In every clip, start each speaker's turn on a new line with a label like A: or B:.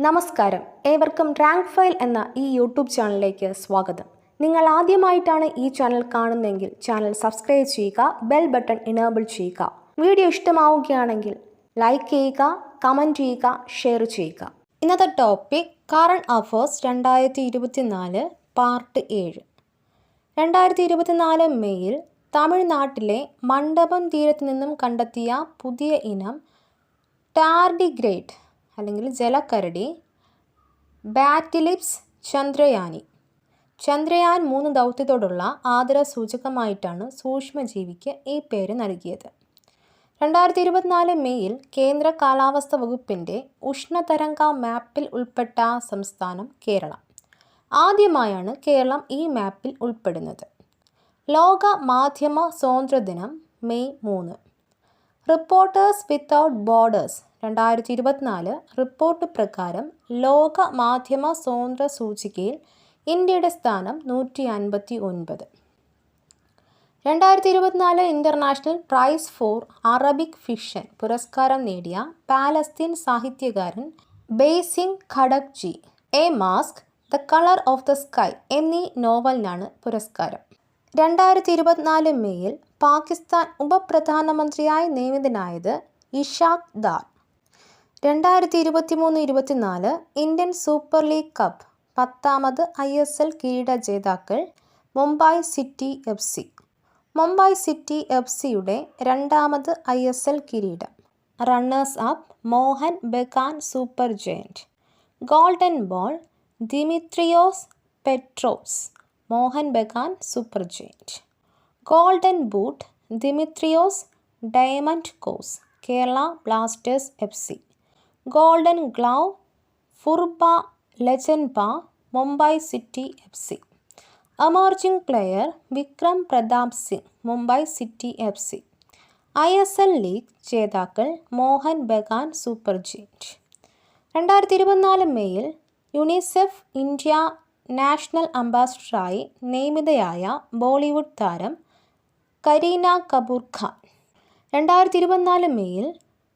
A: നമസ്കാരം, ഏവർക്കും rank file എന്ന ഈ യൂട്യൂബ് ചാനലിലേക്ക് സ്വാഗതം. നിങ്ങൾ ആദ്യമായിട്ടാണ് ഈ ചാനൽ കാണുന്നതെങ്കിൽ ചാനൽ സബ്സ്ക്രൈബ് ചെയ്യുക, ബെൽ ബട്ടൺ ഇനേബിൾ ചെയ്യുക. വീഡിയോ ഇഷ്ടമാവുകയാണെങ്കിൽ ലൈക്ക് ചെയ്യുക, കമൻറ്റ് ചെയ്യുക, ഷെയർ ചെയ്യുക. ഇന്നത്തെ ടോപ്പിക് കറണ്ട് അഫയേഴ്സ് 2024 പാർട്ട് 7. 2024 മെയ്യിൽ തമിഴ്നാട്ടിലെ മണ്ഡപം തീരത്ത് നിന്നും കണ്ടെത്തിയ പുതിയ ഇനം ടാർഡിഗ്രേഡ് അല്ലെങ്കിൽ ജലക്കരടി ബാറ്റിലിപ്സ് ചന്ദ്രയാനി. ചന്ദ്രയാൻ 3 ദൗത്യത്തോടുള്ള ആദരസൂചകമായിട്ടാണ് സൂക്ഷ്മജീവിക്ക് ഈ പേര് നൽകിയത്. 2024 മെയ്യിൽ കേന്ദ്ര കാലാവസ്ഥാ വകുപ്പിൻ്റെ ഉഷ്ണതരംഗ മാപ്പിൽ ഉൾപ്പെട്ട സംസ്ഥാനം കേരളം. ആദ്യമായാണ് കേരളം ഈ മാപ്പിൽ ഉൾപ്പെടുന്നത്. ലോക മാധ്യമ സ്വാതന്ത്ര്യദിനം May 3. Reporters Without Borders 2024 report പ്രകാരം ലോക മാധ്യമ സ്വാതന്ത്ര്യ സൂചികയിൽ ഇന്ത്യയുടെ സ്ഥാനം 159. 2024 International Prize for Arabic Fiction പുരസ്കാരം നേടിയ പാലസ്തീൻ സാഹിത്യകാരൻ Basim Khandaqji a mask, the colour of the sky എന്നീ നോവലിനാണ് പുരസ്കാരം. 2024 മെയ്യിൽ പാകിസ്ഥാൻ ഉപപ്രധാനമന്ത്രിയായി നിയമിതനായത് Ishaq Dar. 2023-24 Indian Super League cup 10ാമത് ISL കിരീട ജേതാക്കൾ Mumbai City FC. Mumbai City FCയുടെ 2ാമത് ISL കിരീടം. Runners up Mohun Bagan Super Giant. Golden Ball Dimitrios Petratos Mohun Bagan Super Giant. Golden Boot Dimitrios Diamantakos Kerala Blasters FC. Golden Glove Phurba Lachenpa Mumbai City FC. Emerging player Vikram Pratap Singh Mumbai City FC. ISL league ജേതാക്കൾ Mohun Bagan Super Giant. 2024 മെയ്യിൽ UNICEF India national അംബാസഡറായി നിയമിതയായ Bollywood താരം കരീന കപൂർ ഖാൻ. 2024 മെയ്യിൽ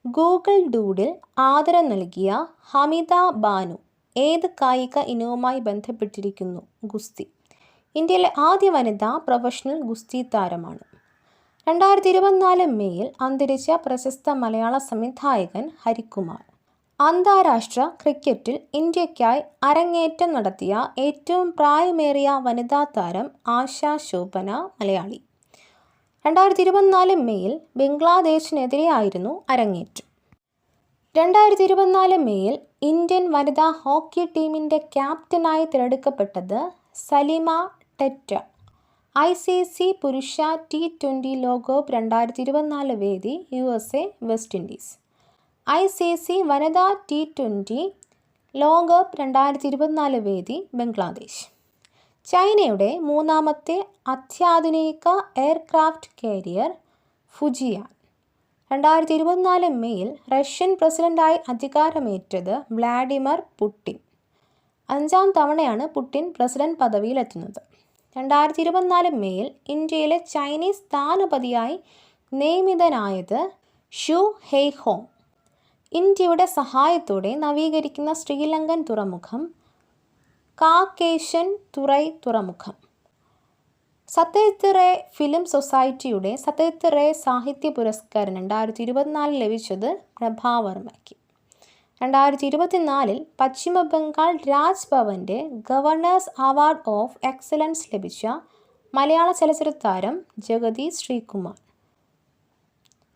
A: Google doodle ആദരം നൽകിയ ഹമിദ ബാനു ഏത് കായിക ഇനവുമായി ബന്ധപ്പെട്ടിരിക്കുന്നു? ഗുസ്തി. ഇന്ത്യയിലെ ആദ്യ വനിതാ പ്രൊഫഷണൽ ഗുസ്തി താരമാണ്. 2024 മെയ്യിൽ അന്തരിച്ച പ്രശസ്ത മലയാള സംവിധായകൻ ഹരികുമാർ. അന്താരാഷ്ട്ര ക്രിക്കറ്റിൽ ഇന്ത്യയ്ക്കായി അരങ്ങേറ്റം നടത്തിയ ഏറ്റവും പ്രായമേറിയ വനിതാ താരം ആശാ ശോഭന മലയാളി. 2024 മെയ്യിൽ ബംഗ്ലാദേശിനെതിരെയായിരുന്നു അരങ്ങേറ്റം. 2024 മെയ്യിൽ ഇന്ത്യൻ വനിതാ ഹോക്കി ടീമിൻ്റെ ക്യാപ്റ്റനായി തിരഞ്ഞെടുക്കപ്പെട്ടത് സലിമ ടെറ്റ. ICC പുരുഷ T20 ലോകകപ്പ് 2024 വേദി USA വെസ്റ്റ് ഇൻഡീസ്. ICC വനിതാ T20 ലോകകപ്പ് 2024 വേദി ബംഗ്ലാദേശ്. ചൈനയുടെ 3ാമത്തെ അത്യാധുനിക എയർക്രാഫ്റ്റ് കാരിയർ ഫുജിയാൻ. 2024 മെയ്യിൽ റഷ്യൻ പ്രസിഡന്റായി അധികാരമേറ്റത് വ്ളാഡിമിർ പുടിൻ. 5ാം തവണയാണ് പുടിൻ പ്രസിഡന്റ് പദവിയിലെത്തുന്നത്. 2024 മെയ്യിൽ ഇന്ത്യയിലെ ചൈനീസ് സ്ഥാനപതിയായി നിയമിതനായത് ഷു ഹെയ്ഹോങ്. ഇന്ത്യയുടെ സഹായത്തോടെ നവീകരിക്കുന്ന ശ്രീലങ്കൻ തുറമുഖം കാക്കേശൻ തുറൈ തുറമുഖം. സത്യജിത് റേ ഫിലിം സൊസൈറ്റിയുടെ സത്യജിത് റേ സാഹിത്യ പുരസ്കാരം 2024 ലഭിച്ചത് പ്രഭാവർമ്മയ്ക്ക്. 2024 പശ്ചിമ ബംഗാൾ രാജ്ഭവൻ്റെ ഗവർണേഴ്സ് അവാർഡ് ഓഫ് എക്സലൻസ് ലഭിച്ച മലയാള ചലച്ചിത്ര താരം ജഗതി ശ്രീകുമാർ.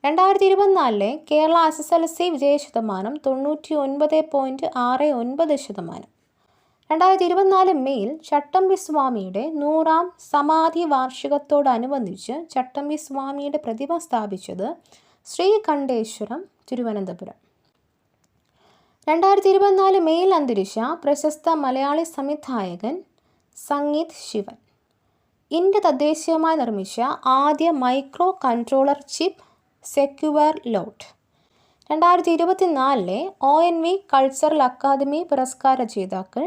A: 2024 കേരള SSLC വിജയശതമാനം 99.69%. 2024 മെയ്യിൽ ചട്ടമ്പി സ്വാമിയുടെ 100ാം സമാധി വാർഷികത്തോടനുബന്ധിച്ച് ചട്ടമ്പി സ്വാമിയുടെ പ്രതിമ സ്ഥാപിച്ചത് ശ്രീകണ്ഠേശ്വരം തിരുവനന്തപുരം. 2024 മെയ്യിൽ അന്തരിച്ച പ്രശസ്ത മലയാളി സംവിധായകൻ സംഗീത് ശിവൻ. ഇന്ത്യ തദ്ദേശീയമായി നിർമ്മിച്ച ആദ്യ മൈക്രോ കൺട്രോളർ ചിപ്പ് സെക്യുവർ ലോട്ട്. 2024 ONV കൾച്ചറൽ അക്കാദമി പുരസ്കാര ജേതാക്കൾ.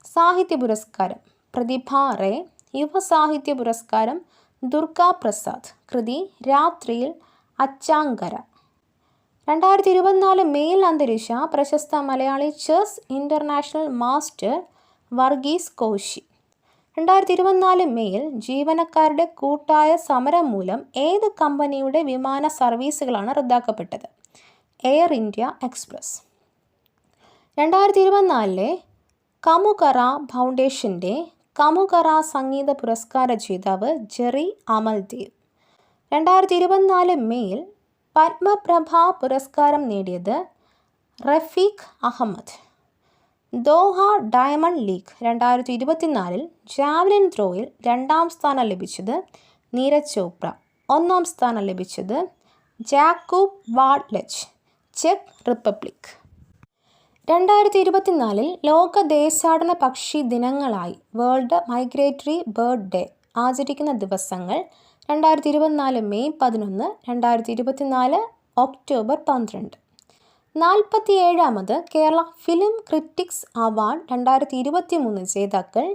A: സാഹിത്യ പുരസ്കാരം പ്രതിഭ റേ. യുവ സാഹിത്യ പുരസ്കാരം ദുർഗ പ്രസാദ്. കൃതി രാത്രിയിൽ അച്ചാങ്കര. 2024 മെയിൽ അന്തരിച്ച പ്രശസ്ത Malayali chess International Master Varghese Koshy. 2024 മെയിൽ ജീവനക്കാരുടെ കൂട്ടായ സമരം മൂലം ഏത് കമ്പനിയുടെ വിമാന സർവീസുകളാണ് റദ്ദാക്കപ്പെട്ടത്? Air India Express. 2024 കമുകറ ഫൗണ്ടേഷൻ്റെ കമുകറ സംഗീത പുരസ്കാര ജേതാവ് ജെറി അമൽദേവ്. 2024 മെയിൽ പത്മപ്രഭ പുരസ്കാരം നേടിയത് Rafeeq Ahmed. Doha Diamond League 2024 javelin ത്രോയിൽ 2ാം സ്ഥാനം ലഭിച്ചത് നീരജ് ചോപ്ര. 1ാം സ്ഥാനം ലഭിച്ചത് ജാക്കൂബ് വാഡ്ലെച്ച്, ചെക്ക് റിപ്പബ്ലിക്. 2024 ലോക ദേശാടന പക്ഷി ദിനങ്ങളായി വേൾഡ് മൈഗ്രേറ്ററി ബേർഡ് ഡേ ആചരിക്കുന്ന ദിവസങ്ങൾ 2024 മെയ് 11, 2024 ഒക്ടോബർ 12. 47ാമത് കേരള ഫിലിം ക്രിറ്റിക്സ് അവാർഡ് 2023 ജേതാക്കൾ: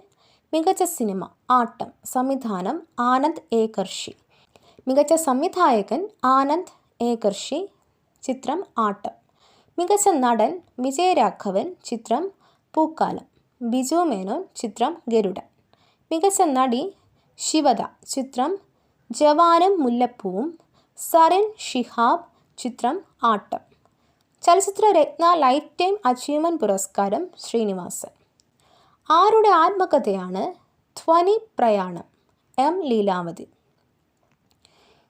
A: മികച്ച സിനിമ ആട്ടം, സംവിധാനം ആനന്ദ് ഏകർഷി. മികച്ച സംവിധായകൻ ആനന്ദ് ഏകർഷി, ചിത്രം ആട്ടം. മികച്ച നടൻ വിജയരാഘവൻ, ചിത്രം പൂക്കാലം. ബിജു മേനോൻ, ചിത്രം ഗരുഡൻ. മികച്ച നടി ശിവദ, ചിത്രം ജവാനും മുല്ലപ്പൂവും. സറിൻ ഷിഹാബ്, ചിത്രം ആട്ടം. ചലച്ചിത്ര രത്ന ലൈഫ് ടൈം അച്ചീവ്മെൻറ്റ് പുരസ്കാരം ശ്രീനിവാസൻ. ആരുടെ ആത്മകഥയാണ് ധ്വനി പ്രയാണം? എം ലീലാവതി.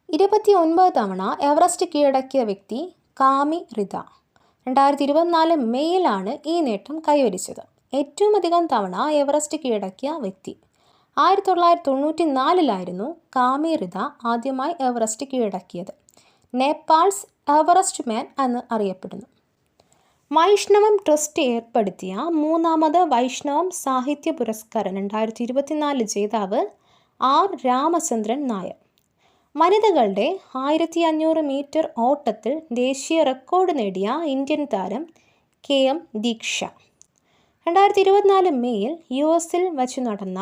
A: 29 തവണ എവറസ്റ്റ് കീഴടക്കിയ വ്യക്തി കാമി റിത. 2024 മെയിലാണ് ഈ നേട്ടം കൈവരിച്ചത്. ഏറ്റവും അധികം തവണ എവറസ്റ്റ് കീഴടക്കിയ വ്യക്തി 1994 കാമി റിത ആദ്യമായി എവറസ്റ്റ് കീഴടക്കിയത്. നേപ്പാൾസ് എവറസ്റ്റ് മാൻ എന്ന് അറിയപ്പെടുന്നു. വൈഷ്ണവം ട്രസ്റ്റ് ഏർപ്പെടുത്തിയ 3ാമത് വൈഷ്ണവം സാഹിത്യ പുരസ്കാരം 2024 ജേതാവ് ആർ രാമചന്ദ്രൻ നായർ. വനിതകളുടെ 1500 മീറ്റർ ഓട്ടത്തിൽ ദേശീയ റെക്കോർഡ് നേടിയ ഇന്ത്യൻ താരം KM ദീക്ഷ. 2024 മെയിൽ US-ൽ വച്ച് നടന്ന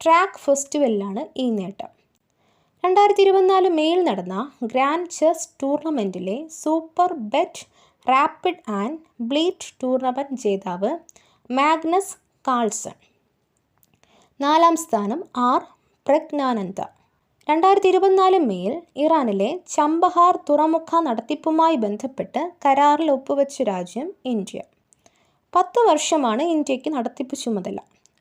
A: ട്രാക്ക് ഫെസ്റ്റിവലിലാണ് ഈ നേട്ടം. 2024 മെയിൽ നടന്ന ഗ്രാൻഡ് ചെസ് ടൂർണമെൻറ്റിലെ Super Bet Rapid and Blitz tournament ജേതാവ് മാഗ്നസ് കാൾസൺ. 4ാം സ്ഥാനം ആർ പ്രജ്ഞാനന്ദ. 2024 മെയിൽ ഇറാനിലെ ചമ്പഹാർ തുറമുഖ നടത്തിപ്പുമായി ബന്ധപ്പെട്ട് കരാറിൽ ഒപ്പുവെച്ച രാജ്യം ഇന്ത്യ. 10 വർഷമാണ് ഇന്ത്യക്ക് നടത്തിപ്പ് ചുമതല.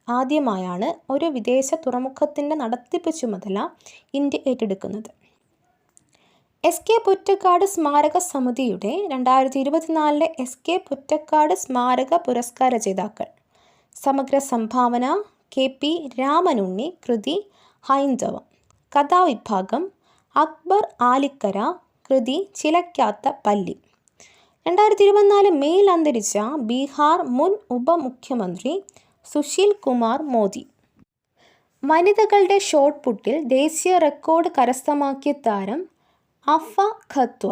A: ആദ്യമായാണ് ഒരു വിദേശ തുറമുഖത്തിൻ്റെ നടത്തിപ്പ് ചുമതല ഇന്ത്യ ഏറ്റെടുക്കുന്നത്. SK പൊറ്റക്കാട് സ്മാരക സമിതിയുടെ 2024 SK പൊറ്റക്കാട് സ്മാരക പുരസ്കാര ജേതാക്കൾ: സമഗ്ര സംഭാവന KP രാമനുണ്ണി, കൃതി ഹൈന്ദവം. കഥാവിഭാഗം അക്ബർ ആലിക്കര, കൃതി ചിലക്കാത്ത പല്ലി. 2024 മെയിൽ അന്തരിച്ച ബീഹാർ മുൻ ഉപമുഖ്യമന്ത്രി സുശീൽ കുമാർ മോദി. വനിതകളുടെ ഷോട്ട് പുട്ടിൽ ദേശീയ റെക്കോർഡ് കരസ്ഥമാക്കിയ താരം അഫ ഖത്വ.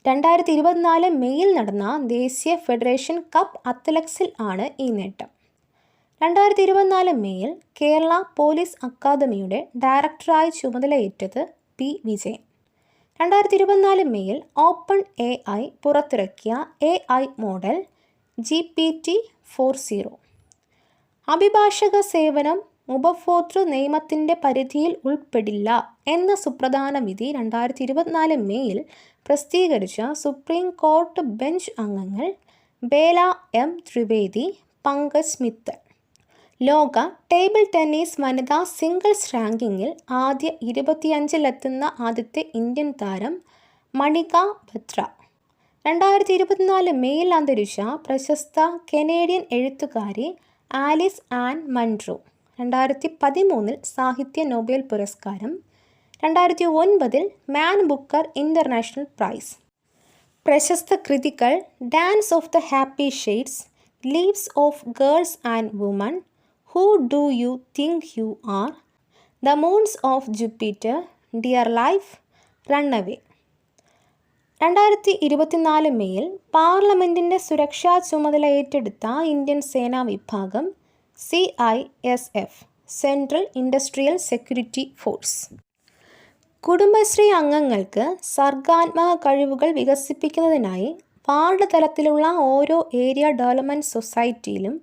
A: 2024 മെയിൽ നടന്ന ദേശീയ ഫെഡറേഷൻ കപ്പ് അത്ലറ്റിക്സിൽ ആണ് ഈ നേട്ടം. 2024 മെയിൽ കേരള പോലീസ് അക്കാദമിയുടെ ഡയറക്ടറായി ചുമതലയേറ്റത് P. വിജയൻ. 2024 മെയിൽ ഓപ്പൺ AI പുറത്തിറക്കിയ AI മോഡൽ GPT-40. അഭിഭാഷക സേവനം ഉപഭോക്തൃ നിയമത്തിൻ്റെ പരിധിയിൽ ഉൾപ്പെടില്ല എന്ന സുപ്രധാന വിധി 2024 മെയിൽ പ്രസിദ്ധീകരിച്ച സുപ്രീം കോടതി ബെഞ്ച് അംഗങ്ങൾ ബേല M. ത്രിവേദി, പങ്കജ് മിത്തൽ. ലോക ടേബിൾ ടെന്നീസ് വനിതാ സിംഗിൾസ് റാങ്കിങ്ങിൽ ആദ്യ 25-ലെത്തുന്ന ആദ്യത്തെ ഇന്ത്യൻ താരം മണിക ബത്ര. 2024 മെയിൽ അന്തരിച്ച പ്രശസ്ത കനേഡിയൻ എഴുത്തുകാരി ആലിസ് ആൻ മൺട്രോ. 2013 സാഹിത്യ നൊബേൽ പുരസ്കാരം. 2009 മാൻ ബുക്കർ ഇൻ്റർനാഷണൽ പ്രൈസ്. പ്രശസ്ത കൃതികൾ: Dance of the Happy Shades, Lives of Girls and Women, Who Do You Think You Are, The Moons of Jupiter, Dear Life, Runaway. 2024 മെയിൽ പാർലമെൻറ്റിൻ്റെ സുരക്ഷാ ചുമതല ഏറ്റെടുത്ത ഇന്ത്യൻ സേനാ വിഭാഗം CISF, Central Industrial Security Force. Kudumbashree അംഗങ്ങൾക്ക് സർഗാത്മക കഴിവുകൾ വികസിപ്പിക്കുന്നതിനായി വാർഡ് തലത്തിലുള്ള ഓരോ ഏരിയ ഡെവലപ്മെൻറ്റ് സൊസൈറ്റിയിലും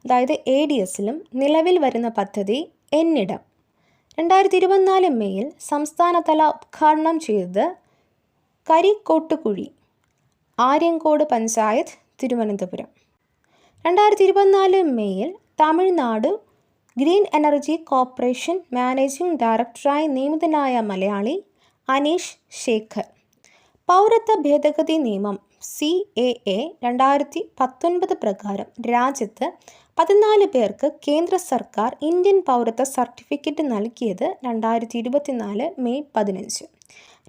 A: അതായത് ADSലും നിലവിൽ വരുന്ന പദ്ധതി എന്നിടം 2024 മെയ്യിൽ സംസ്ഥാനതല ഉദ്ഘാടനം ചെയ്തത് കരിക്കോട്ടുകുഴി, ആര്യങ്കോട് പഞ്ചായത്ത്, തിരുവനന്തപുരം. 2024 മെയ്യിൽ Tamil Nadu Green Energy Corporation Managing ഡയറക്ടറായി നിയമിതനായ മലയാളി അനീഷ് ശേഖർ. പൗരത്വ ഭേദഗതി നിയമം CAA 2019 പ്രകാരം രാജ്യത്ത് 14 പേർക്ക് കേന്ദ്ര സർക്കാർ ഇന്ത്യൻ പൗരത്വ സർട്ടിഫിക്കറ്റ് നൽകിയത് 2024 മെയ് 15.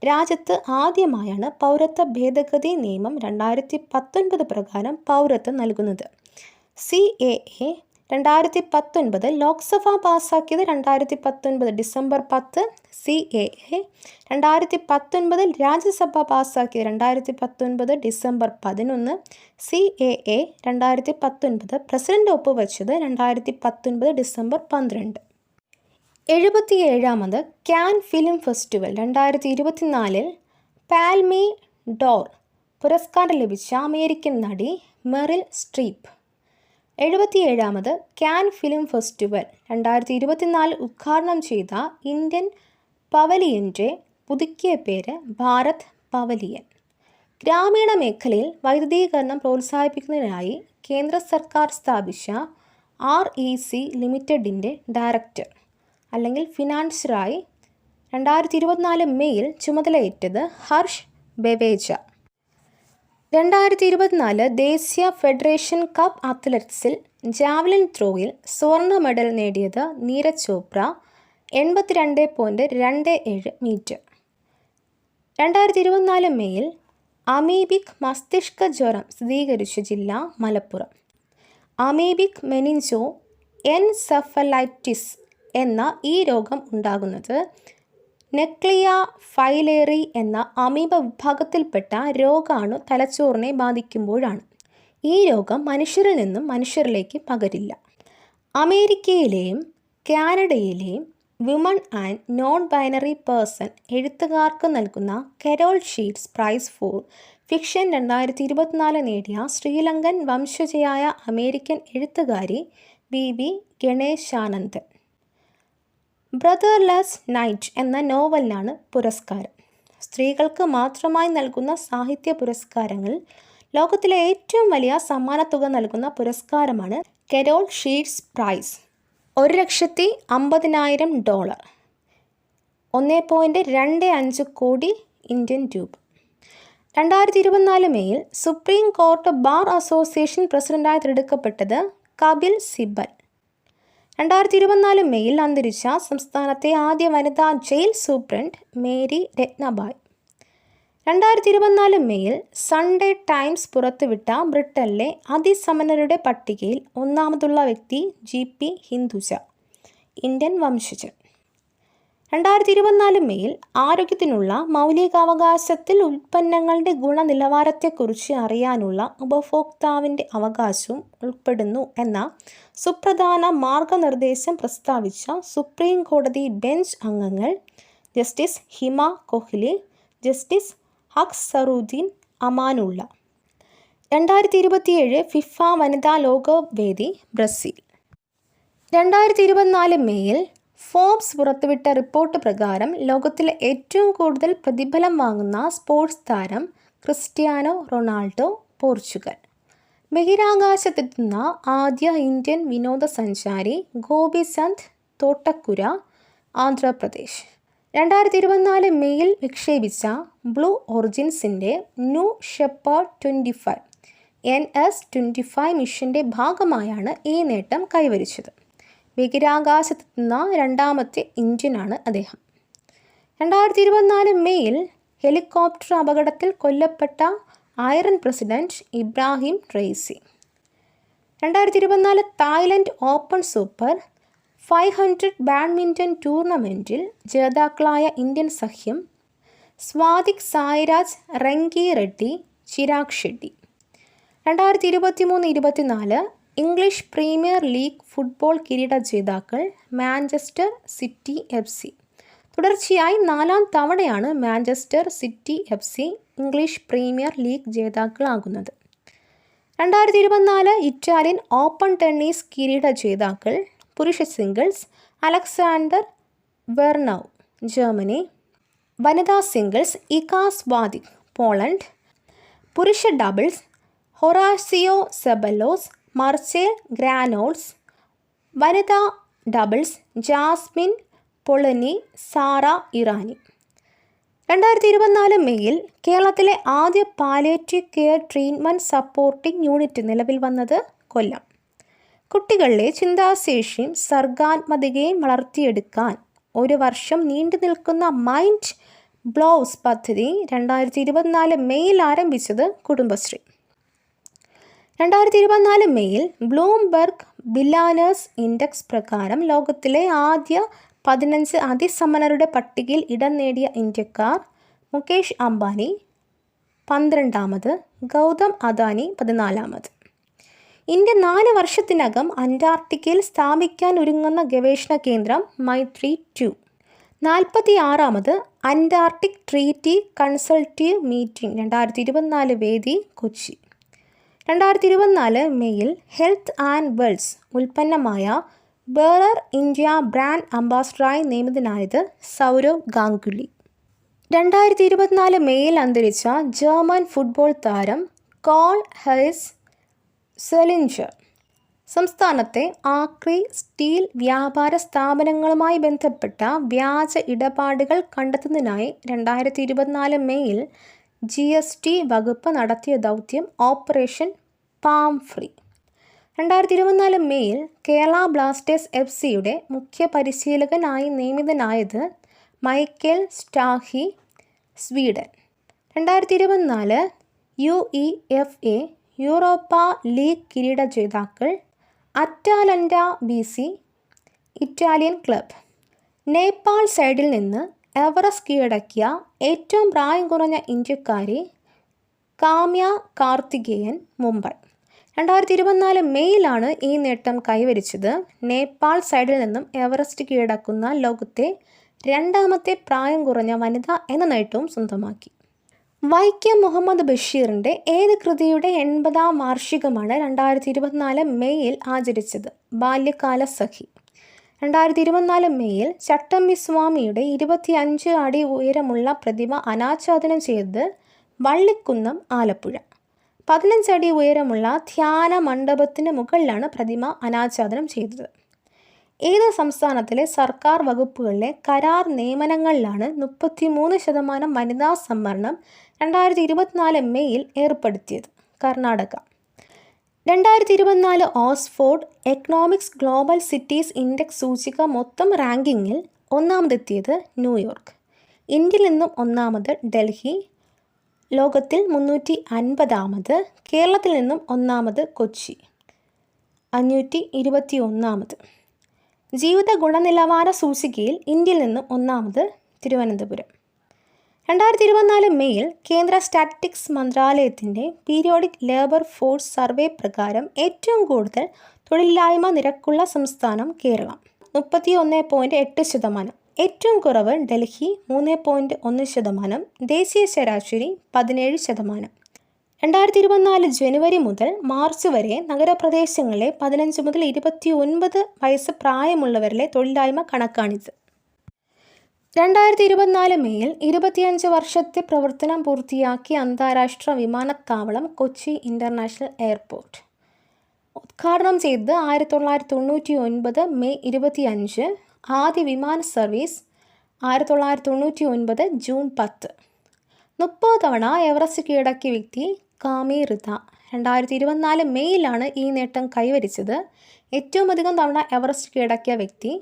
A: രാജ്യത്ത് ആദ്യമായാണ് പൗരത്വ ഭേദഗതി നിയമം 2019 പ്രകാരം പൗരത്വം നൽകുന്നത്. CAA 2019 ലോക്സഭ പാസ്സാക്കിയത് 2019 ഡിസംബർ 10. CAA 2019 രാജ്യസഭ പാസ്സാക്കിയത് 2019 ഡിസംബർ 11. CAA 2019 പ്രസിഡന്റ് ഒപ്പുവെച്ചത് 2019 ഡിസംബർ 12. 77ാമത് Cannes Film Festival 2024 Palme d'Or പുരസ്കാരം ലഭിച്ച അമേരിക്കൻ നടി മെറിൽ സ്ട്രീപ്പ്. 77ാമത് കാൻ ഫിലിം ഫെസ്റ്റിവൽ 2024 ഉദ്ഘാടനം ചെയ്ത ഇന്ത്യൻ പവലിയൻ്റെ പുതുക്കിയ പേര് ഭാരത് പവലിയൻ. ഗ്രാമീണ മേഖലയിൽ വൈദ്യുതീകരണം പ്രോത്സാഹിപ്പിക്കുന്നതിനായി കേന്ദ്ര സർക്കാർ സ്ഥാപിച്ച REC ലിമിറ്റഡിൻ്റെ ഡയറക്ടർ അല്ലെങ്കിൽ ഫിനാൻസറായി 2024 മെയ്യിൽ ചുമതലയേറ്റത് ഹർഷ് ബവേജ. 2024 ദേശീയ ഫെഡറേഷൻ കപ്പ് അത്ലറ്റിക്സിൽ ജാവലിൻ ത്രോയിൽ സ്വർണ്ണ മെഡൽ നേടിയത് നീരജ് ചോപ്ര 82.27 മീറ്റർ. 2024 മെയ്യിൽ അമീബിക് മസ്തിഷ്ക ജ്വരം സ്ഥിരീകരിച്ച ജില്ല മലപ്പുറം. അമീബിക് മെനിഞ്ചോ എൻസെഫലൈറ്റിസ് എന്ന ഈ രോഗം ഉണ്ടാകുന്നത് നെക്ലിയ ഫൈലേറി എന്ന അമീബ വിഭാഗത്തിൽപ്പെട്ട രോഗാണു തലച്ചോറിനെ ബാധിക്കുമ്പോഴാണ്. ഈ രോഗം മനുഷ്യരിൽ നിന്നും മനുഷ്യരിലേക്ക് പകരില്ല. അമേരിക്കയിലെയും കാനഡയിലെയും women and non binary person എഴുത്തുകാർക്ക് നൽകുന്ന Carol Shields Prize for Fiction 2024 നേടിയ ശ്രീലങ്കൻ വംശജയായ അമേരിക്കൻ എഴുത്തുകാരി BB ഗണേശാനന്ദൻ. ബ്രദർലെസ് നൈറ്റ് എന്ന നോവലിനാണ് പുരസ്കാരം. സ്ത്രീകൾക്ക് മാത്രമായി നൽകുന്ന സാഹിത്യ പുരസ്കാരങ്ങളിൽ ലോകത്തിലെ ഏറ്റവും വലിയ സമ്മാനത്തുക നൽകുന്ന പുരസ്കാരമാണ് കരോൾ ഷീറ്റ്സ് പ്രൈസ്. $1,50,000 1.25 കോടി ഇന്ത്യൻ രൂപ. 2024 മെയ്യിൽ സുപ്രീം കോർട്ട് ബാർ അസോസിയേഷൻ പ്രസിഡന്റായി തിരഞ്ഞെടുക്കപ്പെട്ടത് കപിൽ സിബൽ. 2024 മെയ്യിൽ അന്തരിച്ച സംസ്ഥാനത്തെ ആദ്യ വനിതാ ജയിൽ സൂപ്രണ്ട് മേരി രത്നബായ്. 2024 മെയ്യിൽ സൺഡേ ടൈംസ് പുറത്തുവിട്ട ബ്രിട്ടനിലെ അതിസമ്പന്നരുടെ പട്ടികയിൽ ഒന്നാമതുള്ള വ്യക്തി GP ഹിന്ദുജ, ഇന്ത്യൻ വംശജൻ. 2024 മെയ്യിൽ ആരോഗ്യത്തിനുള്ള മൗലികാവകാശത്തിൽ ഉൽപ്പന്നങ്ങളുടെ ഗുണനിലവാരത്തെക്കുറിച്ച് അറിയാനുള്ള ഉപഭോക്താവിൻ്റെ അവകാശവും ഉൾപ്പെടുന്നു എന്ന സുപ്രധാന മാർഗനിർദ്ദേശം പ്രസ്താവിച്ച സുപ്രീം കോടതി ബെഞ്ച് അംഗങ്ങൾ ജസ്റ്റിസ് ഹിമ കൊഹ്ലി, ജസ്റ്റിസ് അക്സറുദ്ദീൻ അമാനുള്ള. 2027 ഫിഫ വനിതാ ലോകവേദി ബ്രസീൽ. 2024 മെയ്യിൽ ഫോബ്സ് പുറത്തുവിട്ട റിപ്പോർട്ട് പ്രകാരം ലോകത്തിലെ ഏറ്റവും കൂടുതൽ പ്രതിഫലം വാങ്ങുന്ന സ്പോർട്സ് താരം ക്രിസ്ത്യാനോ റൊണാൾഡോ, പോർച്ചുഗൽ. ബഹിരാകാശത്തെത്തുന്ന ആദ്യ ഇന്ത്യൻ വിനോദസഞ്ചാരി ഗോപിചന്ദ് തോട്ടക്കുര, ആന്ധ്രാപ്രദേശ്. 2024 മെയ്യിൽ വിക്ഷേപിച്ച ബ്ലൂ ഒറിജിൻസിൻ്റെ ന്യൂ ഷെപ്പേർഡ് 25 NS-25 മിഷൻ്റെ ഭാഗമായാണ് ഈ നേട്ടം കൈവരിച്ചത്. ബഹിരാകാശത്തെത്തുന്ന രണ്ടാമത്തെ ഇന്ത്യനാണ് അദ്ദേഹം. 2024 മെയ്യിൽ ഹെലികോപ്റ്റർ അപകടത്തിൽ കൊല്ലപ്പെട്ട Iran President Ebrahim Raisi. 2024 Thailand Open Super 500 badminton ടൂർണമെൻറ്റിൽ ജേതാക്കളായ ഇന്ത്യൻ സഖ്യം Satwik Sairaj, Rankireddy, Chirag Shetty. 2023-24 English Premier League football കിരീട ജേതാക്കൾ മാഞ്ചസ്റ്റർ സിറ്റി FC. തുടർച്ചയായി 4-ാം തവണയാണ് Manchester City FC English Premier League ജേതാക്കളാകുന്നത്. 2024 ഇറ്റാലിയൻ ഓപ്പൺ ടെന്നീസ് കിരീട ജേതാക്കൾ: പുരുഷ സിംഗിൾസ് അലക്സാണ്ടർ വെർനൗ ജർമ്മനി, വനിതാ സിംഗിൾസ് ഇഗ സ്വാതിക് പോളണ്ട്, പുരുഷ doubles Horacio Zeballos Marcel Granollers, വനിതാ ഡബിൾസ് ജാസ്മിൻ പൊളനി സാറ ഇറാനി. 2024 മെയ്യിൽ കേരളത്തിലെ ആദ്യ palliative care treatment supporting unit നിലവിൽ വന്നത് കൊല്ലം. കുട്ടികളിലെ ചിന്താശേഷിയും സർഗാത്മകതയും വളർത്തിയെടുക്കാൻ 1 വർഷം നീണ്ടു നിൽക്കുന്ന മൈൻഡ് ബ്ലോസ് പദ്ധതി 2024 മെയ്യിൽ ആരംഭിച്ചത് കുടുംബശ്രീ. 2024 മെയ്യിൽ ബ്ലൂംബെർഗ് ബില്യണേഴ്സ് ഇൻഡെക്സ് പ്രകാരം ലോകത്തിലെ ആദ്യ 15 അതിസമ്പന്നരുടെ പട്ടികയിൽ ഇടം നേടിയ ഇന്ത്യക്കാർ: മുകേഷ് അംബാനി 12ാമത്, ഗൗതം അദാനി 14ാമത്. ഇന്ത്യ 4 വർഷത്തിനകം അന്റാർട്ടിക്കയിൽ സ്ഥാപിക്കാൻ ഒരുങ്ങുന്ന ഗവേഷണ കേന്ദ്രം മൈത്രി 2. 46ാമത് അന്റാർട്ടിക് ട്രീറ്റി കൺസൾട്ടീവ് മീറ്റിംഗ് 2024 വേദി കൊച്ചി. 2024 മെയ്യിൽ ഹെൽത്ത് ആൻഡ് വെൽസ് ഉൽപ്പന്നമായ ബെയർ ഇന്ത്യ ബ്രാൻഡ് അംബാസഡറായി നിയമിതനായത് സൗരവ് ഗാംഗുലി. 2024 മെയ്യിൽ അന്തരിച്ച ജർമ്മൻ ഫുട്ബോൾ താരം കാൾ ഹൈൻസ് സെലിഞ്ചർ സംസ്ഥാനത്തെ ആക്രി സ്റ്റീൽ വ്യാപാര സ്ഥാപനങ്ങളുമായി ബന്ധപ്പെട്ട വ്യാജ ഇടപാടുകൾ കണ്ടെത്തുന്നതിനായി 2024 മെയ്യിൽ GST വകുപ്പ് നടത്തിയ ദൗത്യം ഓപ്പറേഷൻ പാം ഫ്രീ. 2024 മെയ്യിൽ കേരള ബ്ലാസ്റ്റേഴ്സ് FCയുടെ മുഖ്യ പരിശീലകനായി നിയമിതനായത് Mikael Stahre Sweden. 2024 UEFA Europa League കിരീട ജേതാക്കൾ: Atalanta BC Italian club. Nepal സൈഡിൽ നിന്ന് എവറസ്റ്റ് കീഴടക്കിയ ഏറ്റവും പ്രായം കുറഞ്ഞ ഇന്ത്യക്കാരി കാമ്യ കാർത്തികേയൻ മുംബൈ. 2024 മെയ്യിലാണ് ഈ നേട്ടം കൈവരിച്ചത്. നേപ്പാൾ സൈഡിൽ നിന്നും എവറസ്റ്റ് കീഴടക്കുന്ന ലോകത്തെ 2ാമത്തെ പ്രായം കുറഞ്ഞ വനിത എന്ന നേട്ടവും സ്വന്തമാക്കി. വൈക്കം മുഹമ്മദ് ബഷീറിൻ്റെ ഏത് കൃതിയുടെ 80ാം വാർഷികമാണ് 2024 മെയ്യിൽ ആചരിച്ചത്? ബാല്യകാല സഖി. 2024 മെയ്യിൽ ചട്ടമ്പി സ്വാമിയുടെ 25 അടി ഉയരമുള്ള പ്രതിമ അനാച്ഛാദനം ചെയ്തത് വള്ളിക്കുന്നം ആലപ്പുഴ. 15 അടി ഉയരമുള്ള ധ്യാന മണ്ഡപത്തിന് മുകളിലാണ് പ്രതിമ അനാച്ഛാദനം ചെയ്തത്. ഏത് സംസ്ഥാനത്തിലെ സർക്കാർ വകുപ്പുകളിലെ കരാർ നിയമനങ്ങളിലാണ് 33% വനിതാ സംവരണം 2024 മെയ്യിൽ ഏർപ്പെടുത്തിയത്? Karnataka. 2024 Oxford economics global cities index സൂചിക മൊത്തം റാങ്കിങ്ങിൽ 1ാമതെത്തിയത് ന്യൂയോർക്ക്. ഇന്ത്യയിൽ നിന്നും 1ാമത് ഡൽഹി, ലോകത്തിൽ 350ാമത്. കേരളത്തിൽ നിന്നും 1ാമത് കൊച്ചി, 521ാമത്. ജീവിത ഗുണനിലവാര സൂചികയിൽ ഇന്ത്യയിൽ നിന്നും 1ാമത് തിരുവനന്തപുരം. 2024 മെയ്യിൽ കേന്ദ്ര സ്റ്റാറ്റിസ്റ്റിക്സ് മന്ത്രാലയത്തിൻ്റെ പീരിയോഡിക് ലേബർ ഫോഴ്സ് സർവേ പ്രകാരം ഏറ്റവും കൂടുതൽ തൊഴിലില്ലായ്മ നിരക്കുള്ള സംസ്ഥാനം കേരളം, 31.8%. ഏറ്റവും കുറവ് ഡൽഹി, 3.1%. ദേശീയ ശരാശരി 17%. 2024 ജനുവരി മുതൽ മാർച്ച് വരെ നഗരപ്രദേശങ്ങളിലെ 15 മുതൽ 29 വയസ്സ് പ്രായമുള്ളവരിലെ തൊഴിലില്ലായ്മ കണക്കാണിത്. 2024 മെയ്യിൽ 25 വർഷത്തെ പ്രവർത്തനം പൂർത്തിയാക്കിയ അന്താരാഷ്ട്ര വിമാനത്താവളം കൊച്ചി ഇൻ്റർനാഷണൽ എയർപോർട്ട്. ഉദ്ഘാടനം ചെയ്തത് 1999 മെയ് 25. ആദ്യ വിമാന സർവീസ് 1999 ജൂൺ 10. 30 തവണ എവറസ്റ്റ് കീഴടക്കിയ വ്യക്തി കാമി റിത. 2024 മെയ്യിലാണ് ഈ നേട്ടം കൈവരിച്ചത്. ഏറ്റവും അധികം തവണ എവറസ്റ്റ് കീഴടക്കിയ വ്യക്തി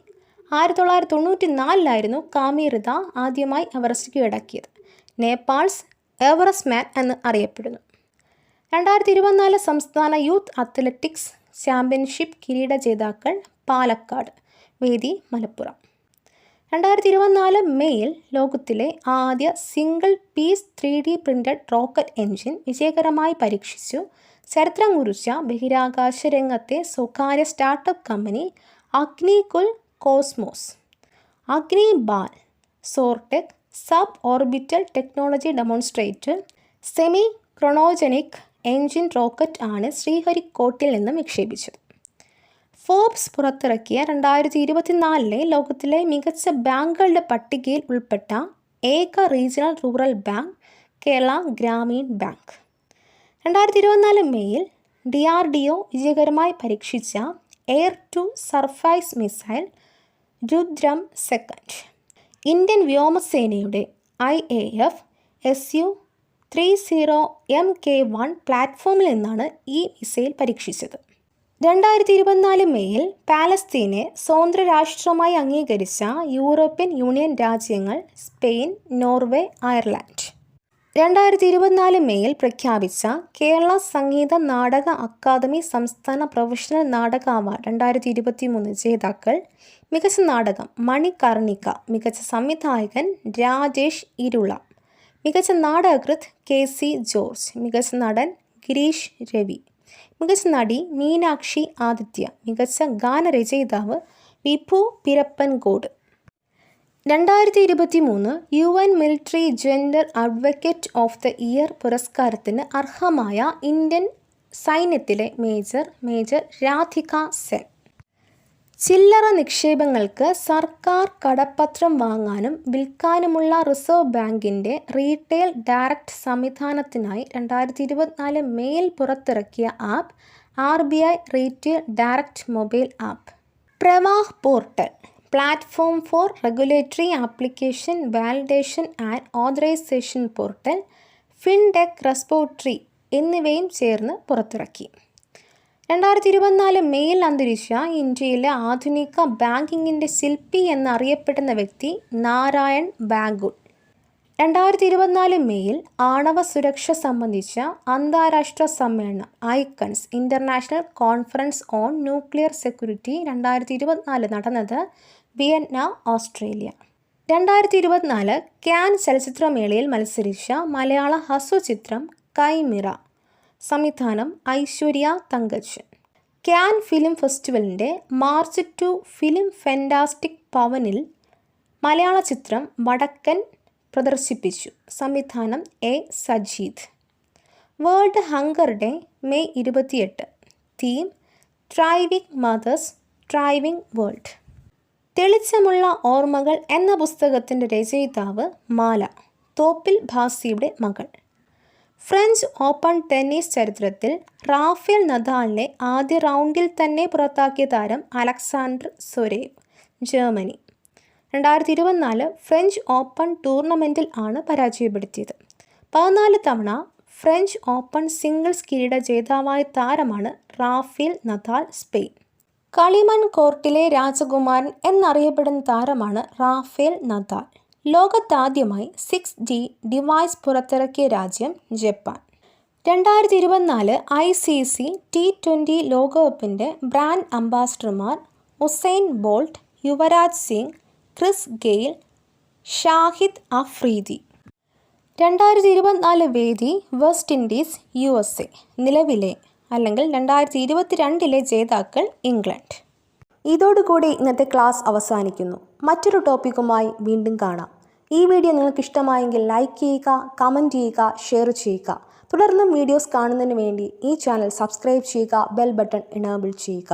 A: 1994 കാമി റിത ആദ്യമായി എവറസ്റ്റ് കീഴടക്കിയത്. നേപ്പാൾസ് എവറസ്റ്റ് മാൻ എന്ന് അറിയപ്പെടുന്നു. 2024 സംസ്ഥാന യൂത്ത് അത്ലറ്റിക്സ് ചാമ്പ്യൻഷിപ്പ് കിരീട ജേതാക്കൾ: പാലക്കാട്, വേദി മലപ്പുറം. 2024 മെയ്യിൽ ലോകത്തിലെ ആദ്യ single piece 3D printed rocket engine വിജയകരമായി പരീക്ഷിച്ചു. ചരിത്രം കുറിച്ച ബഹിരാകാശ രംഗത്തെ സ്വകാര്യ startup company Agnikul Cosmos. Agnibaan സോർടെക് sub orbital technology demonstrator semi cryogenic engine rocket ആണ് ശ്രീഹരിക്കോട്ടിൽ നിന്നും വിക്ഷേപിച്ചത്. ഫോർബ്സ് പുറത്തിറക്കിയ 2024 ലോകത്തിലെ മികച്ച ബാങ്കുകളുടെ പട്ടികയിൽ ഉൾപ്പെട്ട ഏക regional rural bank Kerala Gramin bank. 2024 മെയ്യിൽ DRDO വിജയകരമായി പരീക്ഷിച്ച air to surface missile Rudram second Indian വ്യോമസേനയുടെ IAF Su-30 Mk1 പ്ലാറ്റ്ഫോമിൽ നിന്നാണ് ഈ മിസൈൽ പരീക്ഷിച്ചത്. 2024 മെയ്യിൽ പാലസ്തീനെ സ്വതന്ത്ര രാഷ്ട്രമായി അംഗീകരിച്ച യൂറോപ്യൻ യൂണിയൻ രാജ്യങ്ങൾ സ്പെയിൻ, നോർവേ, അയർലൻഡ്. 2024 മെയ്യിൽ പ്രഖ്യാപിച്ച കേരള സംഗീത നാടക അക്കാദമി സംസ്ഥാന പ്രൊഫഷണൽ നാടക അവാർഡ് 2023 ജേതാക്കൾ: മികച്ച നാടകം മണികർണിക, മികച്ച സംവിധായകൻ രാജേഷ് ഇരുള, മികച്ച നാടകകൃത്ത് KC ജോർജ്, മികച്ച നടൻ ഗിരീഷ് രവി, മികച്ച നടി മീനാക്ഷി ആദിത്യ, മികച്ച ഗാനരചയിതാവ് Vibhu Pirappancode. 2023 UN Military Gender Advocate of the Year പുരസ്കാരത്തിന് അർഹമായ ഇന്ത്യൻ സൈന്യത്തിലെ മേജർ രാധിക സെൻ. ചില്ലറ നിക്ഷേപങ്ങൾക്ക് സർക്കാർ കടപ്പത്രം വാങ്ങാനും വിൽക്കാനുമുള്ള റിസർവ് ബാങ്കിൻ്റെ റീറ്റെയിൽ ഡയറക്റ്റ് സംവിധാനത്തിനായി 2024 മെയ്യിൽ പുറത്തിറക്കിയ app RBI Retail Direct mobile app. Pravaah portal, platform for regulatory application validation and authorisation portal, fintech repository എന്നിവയും ചേർന്ന് പുറത്തിറക്കി. 2024 മെയ്യിൽ അന്തരിച്ച ഇന്ത്യയിലെ ആധുനിക ബാങ്കിങ്ങിൻ്റെ ശില്പി എന്നറിയപ്പെടുന്ന വ്യക്തി നാരായൺ ബാഗുൽ. 2024 മെയ്യിൽ ആണവ സുരക്ഷ സംബന്ധിച്ച അന്താരാഷ്ട്ര സമ്മേളനം icons international conference on nuclear security 2024 നടന്നത് വിയന്ന, ഓസ്ട്രേലിയ. 2024 കാൻ ചലച്ചിത്രമേളയിൽ മത്സരിച്ച മലയാള ഹ്രസ്വചിത്രം കൈമിറ, സംവിധാനം ഐശ്വര്യ തങ്കച്ചൻ. കാൻ ഫിലിം ഫെസ്റ്റിവലിൻ്റെ മാർച്ച് 2 ഫിലിം ഫെൻറ്റാസ്റ്റിക് പവനിൽ മലയാള ചിത്രം വടക്കൻ പ്രദർശിപ്പിച്ചു. സംവിധാനം A. Sajeed. World hunger day May 28. Theme driving mothers driving world. തെളിച്ചമുള്ള ഓർമ്മകൾ എന്ന പുസ്തകത്തിൻ്റെ രചയിതാവ് മാല, തോപ്പിൽ ഭാസിയുടെ മകൾ. ഫ്രഞ്ച് ഓപ്പൺ ടെന്നീസ് ചരിത്രത്തിൽ റാഫേൽ നദാലിനെ ആദ്യ റൗണ്ടിൽ തന്നെ പുറത്താക്കിയ താരം Alexander Zverev, Germany. 2024 French open ടൂർണമെൻറ്റിൽ ആണ് പരാജയപ്പെടുത്തിയത്. 14 തവണ ഫ്രഞ്ച് ഓപ്പൺ സിംഗിൾസ് കിരീട ജേതാവായ താരമാണ് റാഫേൽ നദാൽ, സ്പെയിൻ. കളിമൺ കോർട്ടിലെ രാജകുമാരൻ എന്നറിയപ്പെടുന്ന താരമാണ് റാഫേൽ നദാൽ. ലോകത്താദ്യമായി 6G ഡിവൈസ് പുറത്തിറക്കിയ രാജ്യം ജപ്പാൻ. 2024 ICC T20 ലോകകപ്പിൻ്റെ ബ്രാൻഡ് അംബാസഡർമാർ Usain Bolt, Yuvraj Singh, Chris Gayle, Shahid Afridi. 2024 വേദി വെസ്റ്റ് ഇൻഡീസ്, USA. നിലവിലെ അല്ലെങ്കിൽ 2022 ജേതാക്കൾ ഇംഗ്ലണ്ട്. ഇതോടുകൂടി ഇന്നത്തെ ക്ലാസ് അവസാനിക്കുന്നു. മറ്റൊരു ടോപ്പിക്കുമായി വീണ്ടും കാണാം. ഈ വീഡിയോ നിങ്ങൾക്ക് ഇഷ്ടമായെങ്കിൽ ലൈക്ക് ചെയ്യുക, കമൻറ്റ് ചെയ്യുക, ഷെയർ ചെയ്യുക. തുടർന്നും വീഡിയോസ് കാണുന്നതിന് വേണ്ടി ഈ ചാനൽ സബ്സ്ക്രൈബ് ചെയ്യുക, ബെൽ ബട്ടൺ എനേബിൾ ചെയ്യുക.